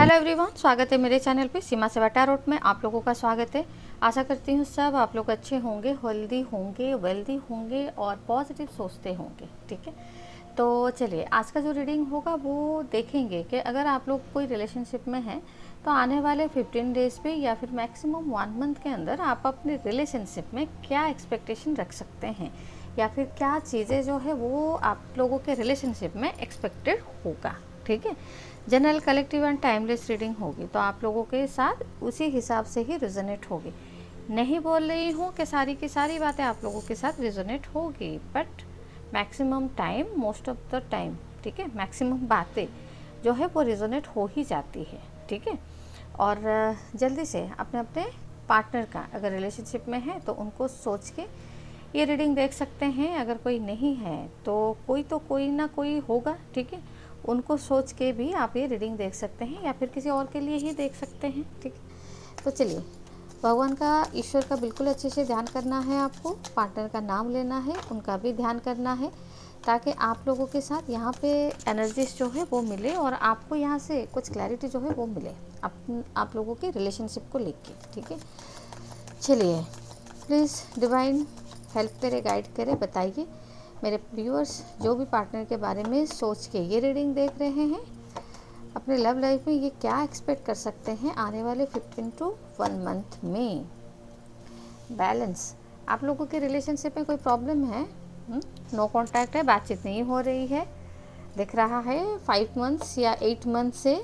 Hello everyone, स्वागत है मेरे चैनल पे सीमा सेवा टैरोट में। आप लोगों का स्वागत है। आशा करती हूँ सब आप लोग अच्छे होंगे, हेल्दी होंगे, वेल्दी होंगे और पॉजिटिव सोचते होंगे। ठीक है, तो चलिए आज का जो रीडिंग होगा वो देखेंगे कि अगर आप लोग कोई रिलेशनशिप में हैं तो आने वाले 15 डेज़ पे या फिर मैक्सिमम 1 मंथ के अंदर आप अपने रिलेशनशिप में क्या एक्सपेक्टेशन रख सकते हैं या फिर क्या चीज़ें जो है वो आप लोगों के रिलेशनशिप में एक्सपेक्टेड होगा। ठीक है, general, collective and timeless reading होगी तो आप लोगों के साथ उसी हिसाब से ही रिजोनेट होगी। नहीं बोल रही हूँ कि सारी की सारी बातें आप लोगों के साथ रिजोनेट होगी, but maximum time, most of the time, ठीक है, मैक्सिमम बातें जो है वो रिजोनेट हो ही जाती है। ठीक है, और जल्दी से अपने अपने पार्टनर का अगर रिलेशनशिप में है तो उनको सोच के ये रीडिंग देख सकते हैं। अगर कोई नहीं है तो कोई ना कोई होगा। ठीक है, उनको सोच के भी आप ये रीडिंग देख सकते हैं या फिर किसी और के लिए ही देख सकते हैं। ठीक है, तो चलिए, भगवान का, ईश्वर का बिल्कुल अच्छे से ध्यान करना है आपको, पार्टनर का नाम लेना है, उनका भी ध्यान करना है ताकि आप लोगों के साथ यहाँ पे एनर्जीज जो है वो मिले और आपको यहाँ से कुछ क्लैरिटी जो है वो मिले आप लोगों के रिलेशनशिप को लेके। ठीक है, चलिए, प्लीज़ डिवाइन हेल्प करे, गाइड करे, बताइए मेरे व्यूअर्स जो भी पार्टनर के बारे में सोच के ये रीडिंग देख रहे हैं, अपने लव लाइफ में ये क्या एक्सपेक्ट कर सकते हैं आने वाले 15 to 1 मंथ में। बैलेंस, आप लोगों के रिलेशनशिप में कोई प्रॉब्लम है? नो कांटेक्ट है, बातचीत नहीं हो रही है, दिख रहा है 5 मंथ्स या 8 मंथ से।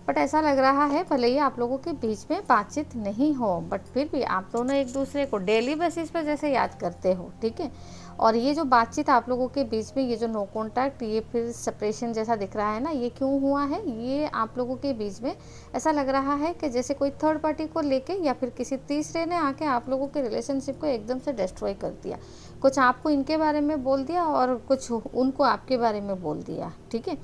बट ऐसा लग रहा है भले ही आप लोगों के बीच में बातचीत नहीं हो, बट फिर भी आप दोनों एक दूसरे को डेली बेसिस पर जैसे याद करते हो। ठीक है, और ये जो बातचीत आप लोगों के बीच में, ये जो नो कॉन्टैक्ट, ये फिर सेपरेशन जैसा दिख रहा है ना, ये क्यों हुआ है? ये आप लोगों के बीच में ऐसा लग रहा है कि जैसे कोई थर्ड पार्टी को लेके या फिर किसी तीसरे ने आके आप लोगों के रिलेशनशिप को एकदम से डिस्ट्रॉय कर दिया। कुछ आपको इनके बारे में बोल दिया और कुछ उनको आपके बारे में बोल दिया। ठीक है,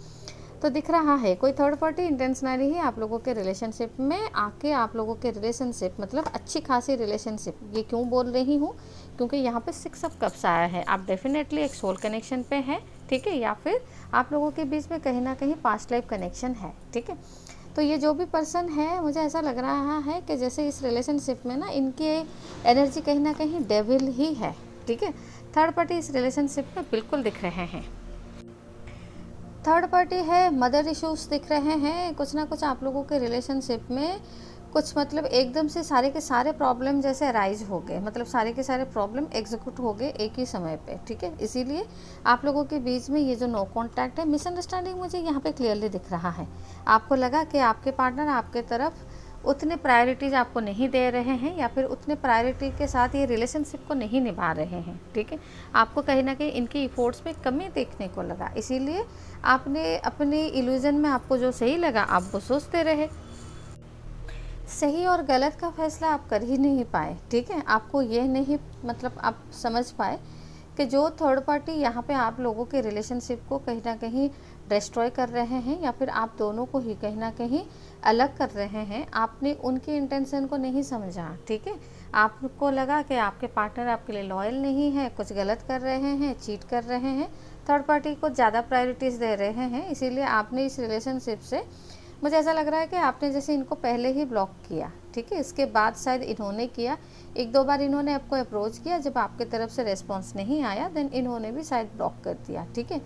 तो दिख रहा है कोई थर्ड पार्टी इंटेंशनली ही आप लोगों के रिलेशनशिप में आके आप लोगों के रिलेशनशिप, मतलब अच्छी खासी रिलेशनशिप, ये क्यों बोल रही हूँ क्योंकि यहाँ पे 6 ऑफ कप्स आया है। आप डेफिनेटली एक सोल कनेक्शन पे हैं। ठीक है, या फिर आप लोगों के बीच में कहीं ना कहीं पास्ट लाइफ कनेक्शन है। ठीक है, तो ये जो भी पर्सन है, मुझे ऐसा लग रहा है कि जैसे इस रिलेशनशिप में ना इनकी एनर्जी कहीं ना कहीं डेविल ही है। ठीक है, थर्ड पार्टी इस रिलेशनशिप में बिल्कुल दिख रहे हैं। थर्ड पार्टी है, मदर इश्यूज दिख रहे हैं। कुछ ना कुछ आप लोगों के रिलेशनशिप में कुछ, मतलब एकदम से सारे के सारे प्रॉब्लम जैसे अराइज हो गए, मतलब सारे के सारे प्रॉब्लम एग्जीक्यूट हो गए एक ही समय पे। ठीक है, इसीलिए आप लोगों के बीच में ये जो नो कॉन्टैक्ट है, मिसअंडरस्टैंडिंग मुझे यहाँ पे क्लियरली दिख रहा है। आपको लगा कि आपके पार्टनर आपके तरफ उतने प्रायोरिटीज़ आपको नहीं दे रहे हैं या फिर उतने प्रायोरिटी के साथ ये रिलेशनशिप को नहीं निभा रहे हैं। ठीक है, आपको कहीं ना कहीं इनके इफोर्ट्स में कमी देखने को लगा, इसीलिए आपने अपने इल्यूजन में आपको जो सही लगा आप वो सोचते रहे। सही और गलत का फैसला आप कर ही नहीं पाए। ठीक है, आपको ये नहीं, मतलब आप समझ पाए कि जो थर्ड पार्टी यहाँ पे आप लोगों के रिलेशनशिप को कहीं ना कहीं डिस्ट्रॉय कर रहे हैं या फिर आप दोनों को ही कहीं ना कहीं अलग कर रहे हैं, आपने उनकी इंटेंशन को नहीं समझा। ठीक है, आपको लगा कि आपके पार्टनर आपके लिए लॉयल नहीं है, कुछ गलत कर रहे हैं, चीट कर रहे हैं, थर्ड पार्टी को ज़्यादा प्रायोरिटीज़ दे रहे हैं, इसीलिए आपने इस रिलेशनशिप से, मुझे ऐसा लग रहा है कि आपने जैसे इनको पहले ही ब्लॉक किया। ठीक है, इसके बाद शायद इन्होंने किया, 1-2 बार इन्होंने आपको अप्रोच किया, जब आपके तरफ से रिस्पॉन्स नहीं आया देन इन्होंने भी शायद ब्लॉक कर दिया। ठीक है,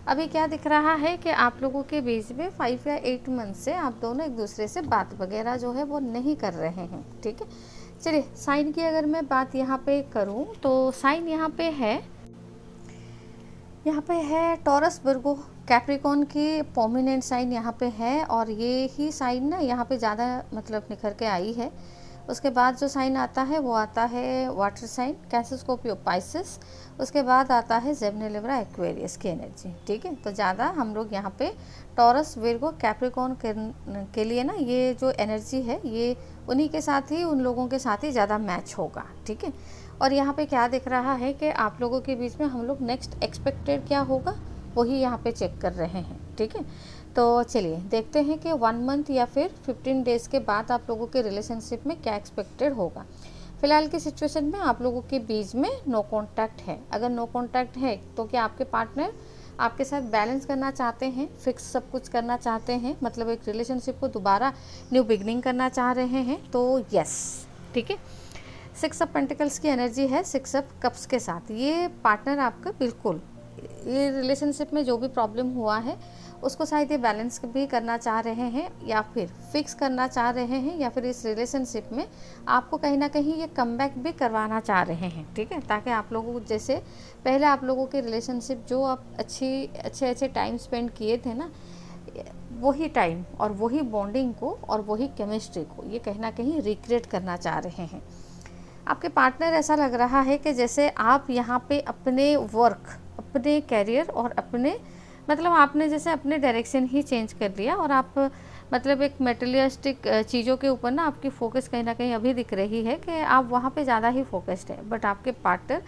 अभी क्या दिख रहा है कि आप लोगों के बीच में 5 या 8 मंथ से आप दोनों एक दूसरे से बात वगैरह जो है वो नहीं कर रहे हैं। ठीक है, चलिए, साइन की अगर मैं बात यहाँ पे करूँ तो साइन यहाँ पे है टॉरस, वर्गो, कैप्रिकॉन की प्रोमिनेंट साइन यहाँ पे है और ये ही साइन ना यहाँ पे ज़्यादा मतलब निखर के आई है। उसके बाद जो साइन आता है वो आता है water sign, cancer, Scorpio, Pisces. उसके बाद आता है जेमिनी, लिब्रा, एक्वेरियस की एनर्जी। ठीक है, तो ज़्यादा हम लोग यहाँ पे टॉरस, विर्गो, कैप्रिकॉन के लिए ना ये जो एनर्जी है ये उन्हीं के साथ ही, उन लोगों के साथ ही ज़्यादा मैच होगा। ठीक है, और यहाँ पे क्या दिख रहा है कि आप लोगों के बीच में हम लोग नेक्स्ट एक्सपेक्टेड क्या होगा वही यहाँ पे चेक कर रहे हैं। ठीक है, तो चलिए देखते हैं कि 1 मंथ या फिर 15 डेज़ के बाद आप लोगों के रिलेशनशिप में क्या एक्सपेक्टेड होगा। फिलहाल की सिचुएशन में आप लोगों के बीच में नो कॉन्टैक्ट है। अगर नो कॉन्टैक्ट है तो क्या आपके पार्टनर आपके साथ बैलेंस करना चाहते हैं, फिक्स सब कुछ करना चाहते हैं, मतलब एक रिलेशनशिप को दोबारा न्यू बिगनिंग करना चाह रहे हैं, तो यस, ठीक है। 6 ऑफ पेंटिकल्स की एनर्जी है 6 ऑफ कप्स के साथ। ये पार्टनर आपका बिल्कुल ये रिलेशनशिप में जो भी प्रॉब्लम हुआ है उसको शायद ये बैलेंस भी करना चाह रहे हैं, या फिर फिक्स करना चाह रहे हैं, या फिर इस रिलेशनशिप में आपको कहीं ना कहीं ये कमबैक भी करवाना चाह रहे हैं, ठीक है। ताकि आप लोगों को, जैसे पहले आप लोगों के रिलेशनशिप जो आप अच्छे टाइम स्पेंड किए थे ना, वही टाइम और वही बॉन्डिंग को और वही केमिस्ट्री को ये कहीं ना कहीं रिक्रिएट करना चाह रहे हैं। आपके पार्टनर, ऐसा लग रहा है कि जैसे आप यहाँ पे अपने वर्क, अपने कैरियर और अपने, मतलब आपने जैसे अपने डायरेक्शन ही चेंज कर लिया, और आप मतलब एक मेटेरियलिस्टिक चीज़ों के ऊपर ना आपकी फोकस कहीं ना कहीं अभी दिख रही है कि आप वहाँ पे ज़्यादा ही फोकस्ड है। बट आपके पार्टनर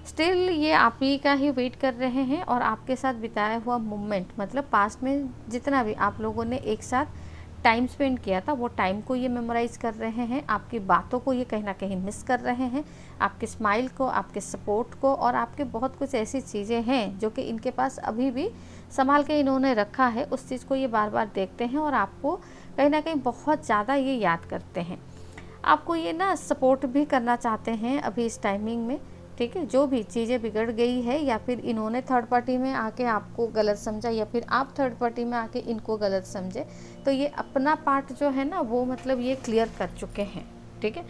स्टिल ये आप ही का ही वेट कर रहे हैं, और आपके साथ बिताया हुआ मोमेंट, मतलब पास्ट में जितना भी आप लोगों ने एक साथ टाइम स्पेंड किया था वो टाइम को ये मेमोराइज़ कर रहे हैं, आपकी बातों को ये कहीं ना कहीं मिस कर रहे हैं, आपके स्माइल को, आपके सपोर्ट को, और आपके बहुत कुछ ऐसी चीज़ें हैं जो कि इनके पास अभी भी संभाल के इन्होंने रखा है, उस चीज़ को ये बार बार देखते हैं और आपको कहीं ना कहीं बहुत ज़्यादा ये याद करते हैं। आपको ये ना सपोर्ट भी करना चाहते हैं अभी इस टाइमिंग में, ठीक है। जो भी चीज़ें बिगड़ गई है, या फिर इन्होंने थर्ड पार्टी में आके आपको गलत समझा, या फिर आप थर्ड पार्टी में आके इनको गलत समझे, तो ये अपना पार्ट जो है ना वो मतलब ये क्लियर कर चुके हैं, ठीक है।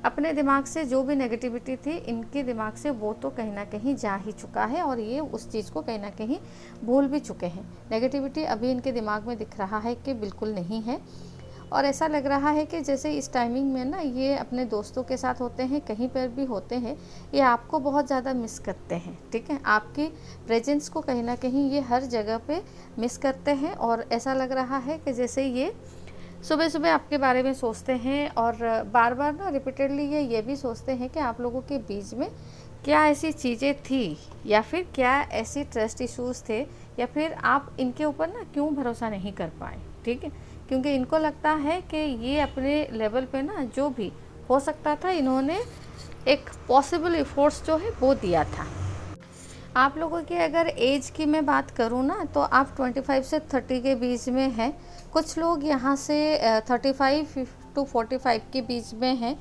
अपने दिमाग से जो भी नेगेटिविटी थी इनके दिमाग से वो तो कहीं ना कहीं जा ही चुका है, और ये उस चीज़ को कहीं ना कहीं भूल भी चुके हैं। नेगेटिविटी अभी इनके दिमाग में दिख रहा है कि बिल्कुल नहीं है, और ऐसा लग रहा है कि जैसे इस टाइमिंग में ना ये अपने दोस्तों के साथ होते हैं, कहीं पर भी होते हैं, ये आपको बहुत ज़्यादा मिस करते हैं, ठीक है। आपकी प्रेजेंस को कहीं ना कहीं ये हर जगह पे मिस करते हैं, और ऐसा लग रहा है कि जैसे ये सुबह सुबह आपके बारे में सोचते हैं, और बार बार ना रिपीटेडली ये भी सोचते हैं कि आप लोगों के बीच में क्या ऐसी चीज़ें थी, या फिर क्या ऐसी ट्रस्ट इश्यूज़ थे, या फिर आप इनके ऊपर ना क्यों भरोसा नहीं कर पाए, ठीक है। क्योंकि इनको लगता है कि ये अपने लेवल पे ना जो भी हो सकता था इन्होंने एक पॉसिबल एफर्ट्स जो है वो दिया था। आप लोगों की अगर एज की मैं बात करूँ ना, तो आप 25 से 30 के बीच में हैं। कुछ लोग यहाँ से 35 to 45 के बीच में हैं,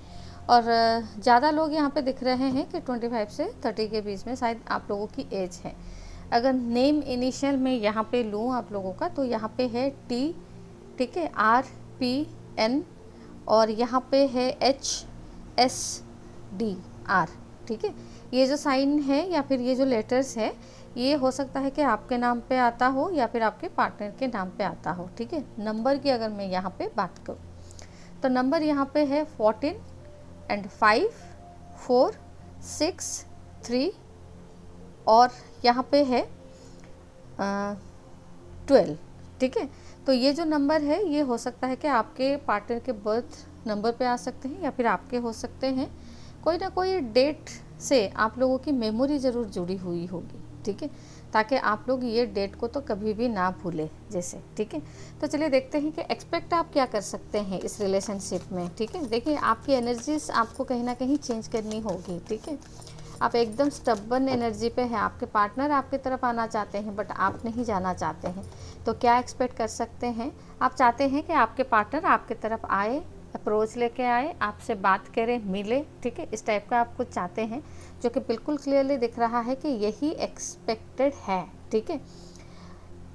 और ज़्यादा लोग यहाँ पे दिख रहे हैं कि 25 से 30 के बीच में शायद आप लोगों की एज है। अगर नेम इनिशियल में यहाँ पे लूँ आप लोगों का, तो यहाँ पे है T, ठीक है, RPN, और यहाँ पे है HSDR, ठीक है। ये जो साइन है या फिर ये जो लेटर्स है, ये हो सकता है कि आपके नाम पे आता हो या फिर आपके पार्टनर के नाम पे आता हो, ठीक है। नंबर की अगर मैं यहाँ पे बात करूँ, तो नंबर यहाँ पे है 14 and 5 4 6 3, और यहाँ पे है 12, ठीक है। तो ये जो नंबर है ये हो सकता है कि आपके पार्टनर के बर्थ नंबर पे आ सकते हैं, या फिर आपके हो सकते हैं। कोई ना कोई डेट से आप लोगों की मेमोरी ज़रूर जुड़ी हुई होगी, ठीक है, ताकि आप लोग ये डेट को तो कभी भी ना भूलें जैसे, ठीक है। तो चलिए देखते हैं कि एक्सपेक्ट आप क्या कर सकते हैं इस रिलेशनशिप में, ठीक है। देखिए आपकी एनर्जीज आपको कहीं ना कहीं चेंज करनी होगी, ठीक है। आप एकदम स्टबर्न एनर्जी पे हैं, आपके पार्टनर आपकी तरफ आना चाहते हैं बट आप नहीं जाना चाहते हैं। तो क्या एक्सपेक्ट कर सकते हैं, आप चाहते हैं कि आपके पार्टनर आपकी तरफ आए, अप्रोच लेके आए, आपसे बात करें, मिले, ठीक है। इस टाइप का आप कुछ चाहते हैं, जो कि बिल्कुल क्लियरली दिख रहा है कि यही एक्सपेक्टेड है, ठीक है।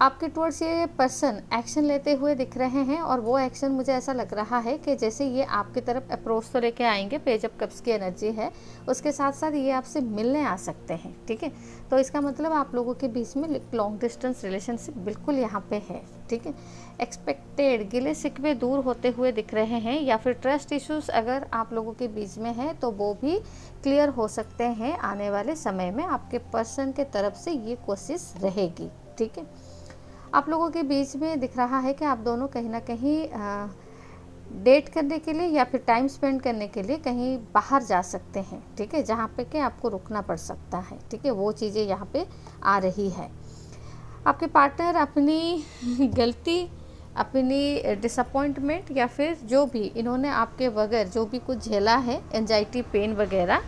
आपके टुवर्ड्स ये पर्सन एक्शन लेते हुए दिख रहे हैं, और वो एक्शन मुझे ऐसा लग रहा है कि जैसे ये आपकी तरफ अप्रोच तो लेके आएंगे, पेज ऑफ कप्स की एनर्जी है, उसके साथ साथ ये आपसे मिलने आ सकते हैं, ठीक है। तो इसका मतलब आप लोगों के बीच में लॉन्ग डिस्टेंस रिलेशनशिप बिल्कुल यहाँ पे है, ठीक है। एक्सपेक्टेड गिले शिकवे दूर होते हुए दिख रहे हैं, या फिर ट्रस्ट इश्यूज अगर आप लोगों के बीच में है तो वो भी क्लियर हो सकते हैं आने वाले समय में। आपके पर्सन के तरफ से ये कोशिश रहेगी, ठीक है। आप लोगों के बीच में दिख रहा है कि आप दोनों कहीं ना कहीं डेट करने के लिए या फिर टाइम स्पेंड करने के लिए कहीं बाहर जा सकते हैं, ठीक है, जहाँ पे कि आपको रुकना पड़ सकता है, ठीक है। वो चीज़ें यहाँ पे आ रही है। आपके पार्टनर अपनी गलती, अपनी डिसअपॉइंटमेंट, या फिर जो भी इन्होंने आपके बगैर जो भी कुछ झेला है, एंजाइटी, पेन वगैरह,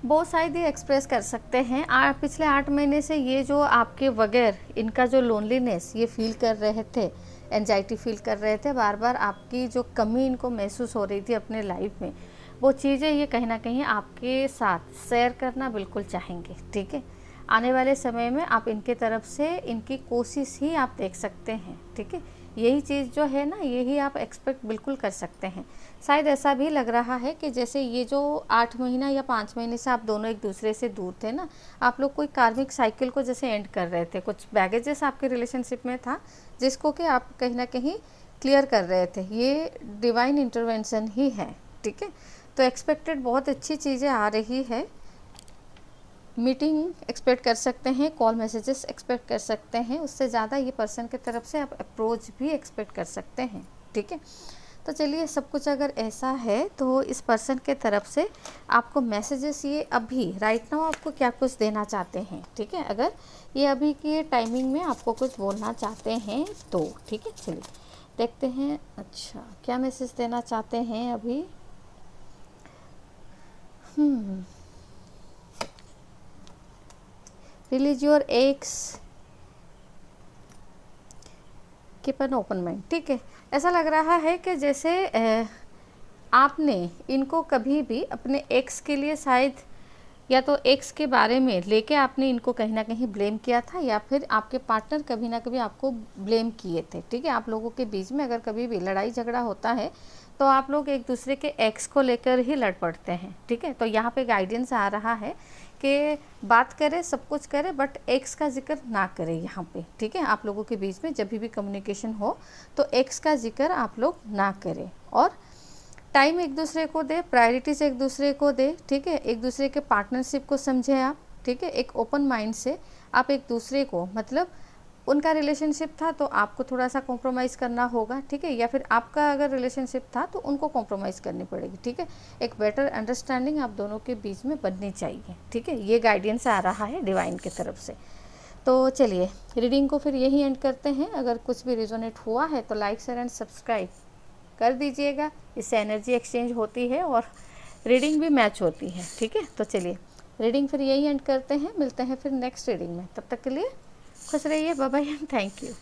वो शायद ये एक्सप्रेस कर सकते हैं। पिछले 8 महीने से ये जो आपके बगैर इनका जो लोनलीनेस ये फील कर रहे थे, एंजाइटी फील कर रहे थे, बार बार आपकी जो कमी इनको महसूस हो रही थी अपने लाइफ में, वो चीज़ें ये कहीं ना कहीं आपके साथ शेयर करना बिल्कुल चाहेंगे। ठीक है, आने वाले समय में आप इनके तरफ से इनकी कोशिश ही आप देख सकते हैं। ठीक है, यही चीज़ जो है ना, यही आप एक्सपेक्ट बिल्कुल कर सकते हैं। शायद ऐसा भी लग रहा है कि जैसे ये जो 8 महीना या 5 महीने से आप दोनों एक दूसरे से दूर थे ना, आप लोग कोई कार्मिक साइकिल को जैसे एंड कर रहे थे, कुछ बैगेजेस आपके रिलेशनशिप में था जिसको कि आप कहीं ना कहीं क्लियर कर रहे थे। ये डिवाइन इंटरवेंशन ही है। ठीक है, तो एक्सपेक्टेड बहुत अच्छी चीज़ें आ रही है। मीटिंग एक्सपेक्ट कर सकते हैं, कॉल मैसेजेस एक्सपेक्ट कर सकते हैं, उससे ज़्यादा ये पर्सन की तरफ से आप अप्रोच भी एक्सपेक्ट कर सकते हैं। ठीक है, तो चलिए, सब कुछ अगर ऐसा है तो इस पर्सन के तरफ से आपको मैसेजेस ये अभी राइट नाउ आपको क्या कुछ देना चाहते हैं। ठीक है, अगर ये अभी की टाइमिंग में आपको कुछ बोलना चाहते हैं तो ठीक है, चलिए देखते हैं। अच्छा, क्या मैसेज देना चाहते हैं अभी? Release your x, keep an open mind. ठीक है, ऐसा लग रहा है कि जैसे आपने इनको कभी भी अपने एक्स के लिए शायद या तो एक्स के बारे में लेके आपने इनको कहीं ना कहीं ब्लेम किया था, या फिर आपके पार्टनर कभी ना कभी आपको ब्लेम किए थे। ठीक है, आप लोगों के बीच में अगर कभी भी लड़ाई झगड़ा होता है तो आप लोग एक दूसरे के एक्स को लेकर ही लड़ पड़ते हैं। ठीक है, तो यहाँ पे गाइडेंस आ रहा है कि बात करें, सब कुछ करें, बट एक्स का जिक्र ना करें यहाँ पे। ठीक है, आप लोगों के बीच में जब भी कम्युनिकेशन हो तो एक्स का जिक्र आप लोग ना करें, और टाइम एक दूसरे को दे, प्रायोरिटीज़ एक दूसरे को दे। ठीक है, एक दूसरे के पार्टनरशिप को समझें आप। ठीक है, एक ओपन माइंड से आप एक दूसरे को, मतलब उनका रिलेशनशिप था तो आपको थोड़ा सा कॉम्प्रोमाइज़ करना होगा। ठीक है, या फिर आपका अगर रिलेशनशिप था तो उनको कॉम्प्रोमाइज़ करनी पड़ेगी। ठीक है, एक बेटर अंडरस्टैंडिंग आप दोनों के बीच में बननी चाहिए। ठीक है, ये गाइडेंस आ रहा है डिवाइन की तरफ से। तो चलिए, रीडिंग को फिर यही एंड करते हैं। अगर कुछ भी रिजोनेट हुआ है तो लाइक, शेयर एंड सब्सक्राइब कर दीजिएगा। इससे एनर्जी एक्सचेंज होती है और रीडिंग भी मैच होती है। ठीक है, तो चलिए, रीडिंग फिर यही एंड करते हैं। मिलते हैं फिर नेक्स्ट रीडिंग में, तब तक के लिए खुश रहिए। Bye bye and thank you.